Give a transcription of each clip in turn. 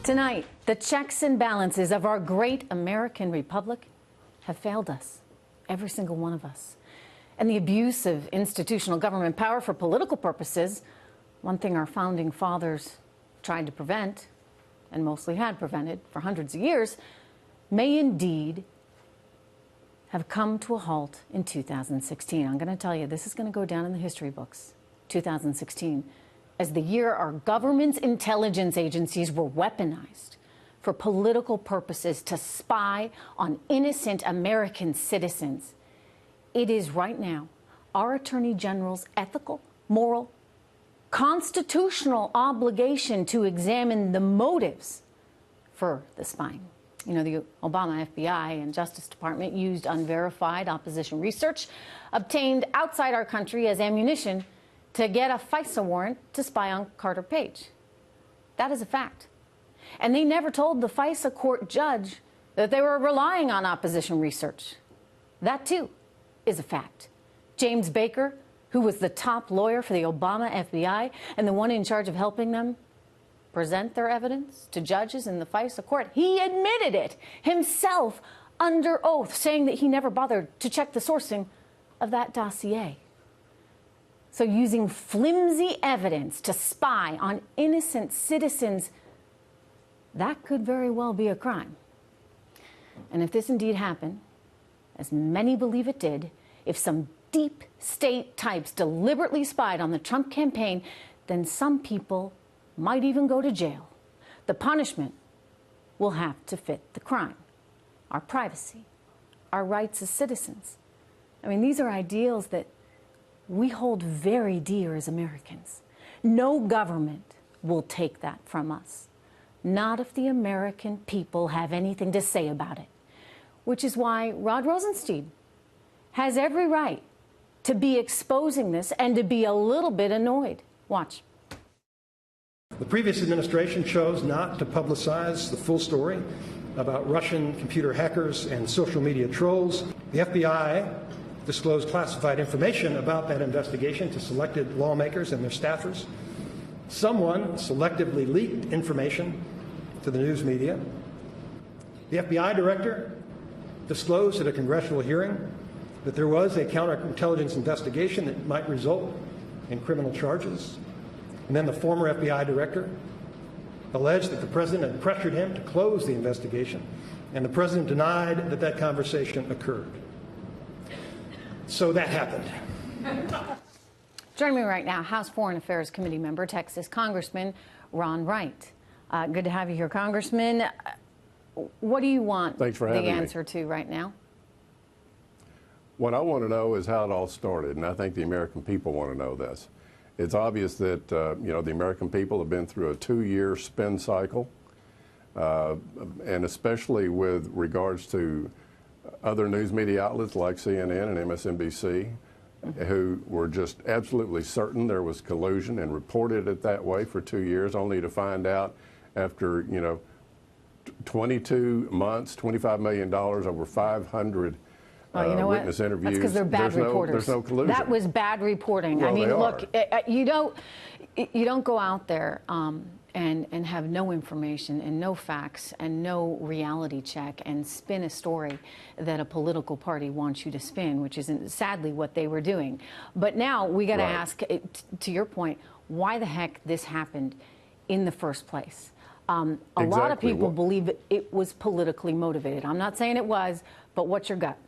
Tonight, the checks and balances of our great American republic have failed us, every single one of us. And the abuse of institutional government power for political purposes, one thing our founding fathers tried to prevent, and mostly had prevented for hundreds of years, may indeed have come to a halt in 2016. I'm going to tell you, this is going to go down in the history books, 2016, as the year our government's intelligence agencies were weaponized for political purposes to spy on innocent American citizens. It is right now our Attorney General's ethical, moral, constitutional obligation to examine the motives for the spying. You know, the Obama FBI and Justice Department used unverified opposition research obtained outside our country as ammunition to get a FISA warrant to spy on Carter Page. That is a fact. And they never told the FISA court judge that they were relying on opposition research. That, too, is a fact. James Baker, who was the top lawyer for the Obama FBI and the one in charge of helping them present their evidence to judges in the FISA court, he admitted it himself under oath, saying that he never bothered to check the sourcing of that dossier. So using flimsy evidence to spy on innocent citizens, that could very well be a crime. And if this indeed happened, as many believe it did, if some deep state types deliberately spied on the Trump campaign, then some people might even go to jail. The punishment will have to fit the crime. Our privacy, our rights as citizens. I mean, these are ideals that we hold very dear as Americans. No government will take that from us. Not if the American people have anything to say about it. Which is why Rod Rosenstein has every right to be exposing this and to be a little bit annoyed. Watch. The previous administration chose not to publicize the full story about Russian computer hackers and social media trolls. The FBI disclosed classified information about that investigation to selected lawmakers and their staffers. Someone selectively leaked information to the news media. The FBI director disclosed at a congressional hearing that there was a counterintelligence investigation that might result in criminal charges. And then the former FBI director alleged that the president had pressured him to close the investigation, and the president denied that that conversation occurred. So that happened. Joining me right now, House Foreign Affairs Committee member, Texas Congressman Ron Wright. Good to have you here, Congressman. What do you want Thanks for having the me. answer to right now? What I want to know is how it all started, and I think the American people want to know this. It's obvious that the American people have been through a 2-year spin cycle, and especially with regards to other news media outlets like CNN and MSNBC, who were just absolutely certain there was collusion and reported it that way for 2 years, only to find out after 22 months, $25 million, over 500 witness interviews. That's because they're bad reporters. There's no collusion. That was bad reporting. Well, I mean, look, you don't go out there and have no information and no facts and no reality check and spin a story that a political party wants you to spin, which isn't sadly what they were doing. But now we got to ask, to your point, why the heck this happened in the first place. A lot of people believe it was politically motivated. I'm not saying it was, but what's your gut?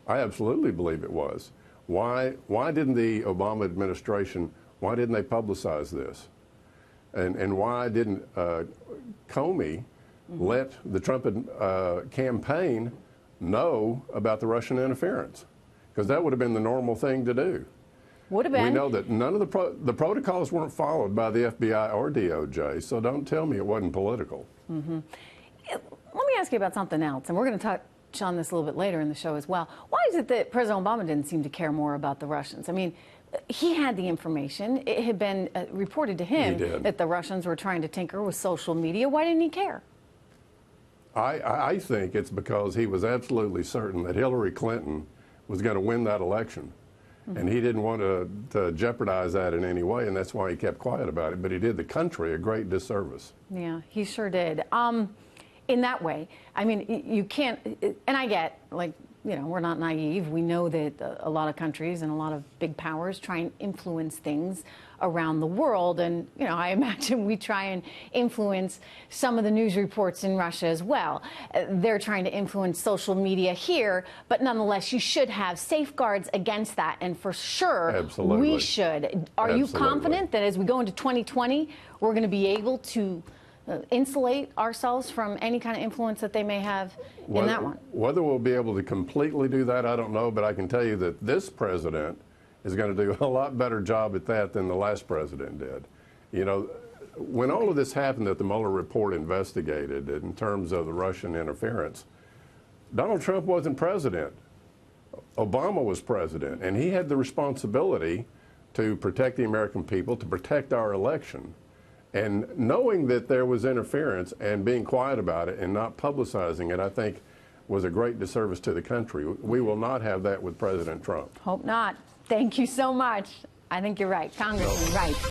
I absolutely believe it was. Why didn't the Obama administration, why didn't they publicize this? And why didn't Comey let the Trump campaign know about the Russian interference? Because that would have been the normal thing to do. Would have been. We know that none of the protocols weren't followed by the FBI or DOJ, so don't tell me it wasn't political. Mm-hmm. Let me ask you about something else, and we're going to touch on this a little bit later in the show as well. Why is it that President Obama didn't seem to care more about the Russians? I mean, he had the information. It had been reported to him that the Russians were trying to tinker with social media. Why didn't he care? I think it's because he was absolutely certain that Hillary Clinton was going to win that election. And he didn't want to jeopardize that in any way, and that's why he kept quiet about it. But he did the country a great disservice. Yeah, he sure did. In that way, I mean, you can't, and I get, like, you know, we're not naive. We know that a lot of countries and a lot of big powers try and influence things around the world. And, you know, I imagine we try and influence some of the news reports in Russia as well. They're trying to influence social media here, but nonetheless, you should have safeguards against that. And for sure, Absolutely. we should. Are you confident that as we go into 2020, we're going to be able to insulate ourselves from any kind of influence that they may have in that one? Whether we'll be able to completely do that, I don't know, but I can tell you that this president is going to do a lot better job at that than the last president did. You know, when all of this happened that the Mueller report investigated in terms of the Russian interference, Donald Trump wasn't president. Obama was president, and he had the responsibility to protect the American people, to protect our election. And knowing that there was interference and being quiet about it and not publicizing it, I think, was a great disservice to the country. We will not have that with President Trump. Hope not. Thank you so much. I think you're right, Congressman, right.